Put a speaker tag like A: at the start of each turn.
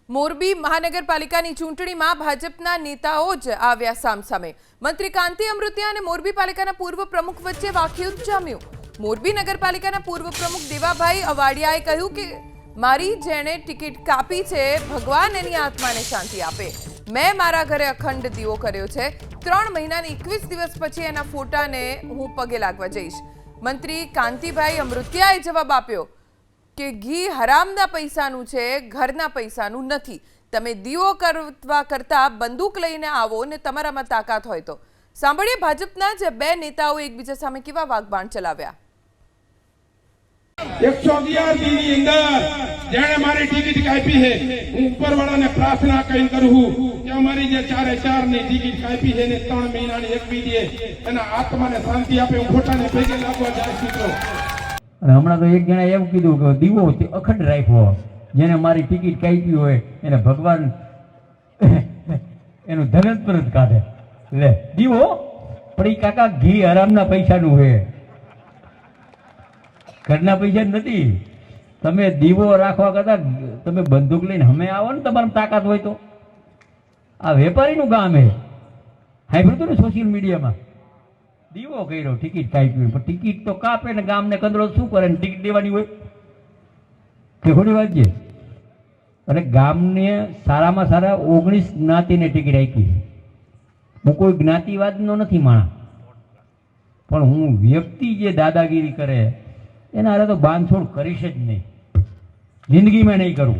A: મોરબી મહાનગરપાલિકાની ચૂંટણીમાં ભાજપના નેતાઓ જ આવ્યા સામસામે। મંત્રી કાંતિ અમૃતિયા અને મોરબી પાલિકાના પૂર્વ પ્રમુખ વચ્ચે વાકયુદ્ધ જામ્યું। મોરબી નગરપાલિકાના પૂર્વ પ્રમુખ દેવાભાઈ અવાડિયાએ કહ્યું કે મારી જેણે ટિકિટ કાપી છે ભગવાન એની આત્માને શાંતિ આપે। મેં મારા ઘરે અખંડ દીવો કર્યો છે। 3 મહિનાની 21 દિવસ પછી એના ફોટાને હું પગે લાગવા જઈશ। મંત્રી કાંતિભાઈ અમૃતિયાએ જવાબ આપ્યો કે ઘી હરામના પૈસાનું છે, ઘરના પૈસાનું નથી। તમે દીવો કરવા કરતા બંદૂક લઈને આવો ને તમારામાં તાકાત હોય તો। સાંભળીએ ભાજપના જ બે નેતાઓ એકબીજા સામે કેવા વાગબાણ ચલાવ્યા।
B: 111 ની અંદર જેણે મારી ટિકિટ કાપી છે, હું ઉપરવાળાને પ્રાર્થના કરીને કરું કે અમારી જે 4 ની ટિકિટ કાપી છે ને 3 મહિનાની 21 દે એના આત્માને શાંતિ આપે। હું ખોટાને પગે લાગવા જાય મિત્રો।
C: હમણાં તો એક જણા એવું કીધું કે દીવો અખંડ રાખ્યો, જેને મારી ટિકિટ કાપી હોય એને ભગવાન એનું ધનંતર જ કાઢે। લે દીવો પણ એ કાકા ઘી હરામના પૈસાનું છે, ઘરના પૈસા નથી। તમે દીવો રાખવા કરતા તમે બંદૂક લઈને અમે આવો ને તમારી તાકાત હોય તો। આ વેપારીનું કામ છે। સાંભળ્યું હતું ને સોશિયલ મીડિયામાં દીવો કર્યો, ટિકિટ કાપી, પણ ટિકિટ તો કાપે ને ગામને કંદરો શું કરે ને ટિકિટ દેવાની હોય કે ખોટી વાત છે। અને ગામને સારામાં સારા 19 જ્ઞાતિને ટિકિટ આપી। હું કોઈ જ્ઞાતિવાદનો નથી માણસ, પણ હું વ્યક્તિ જે દાદાગીરી કરે એના હારે તો બાંધછોડ કરીશ જ નહીં, જિંદગીમાં નહીં કરું।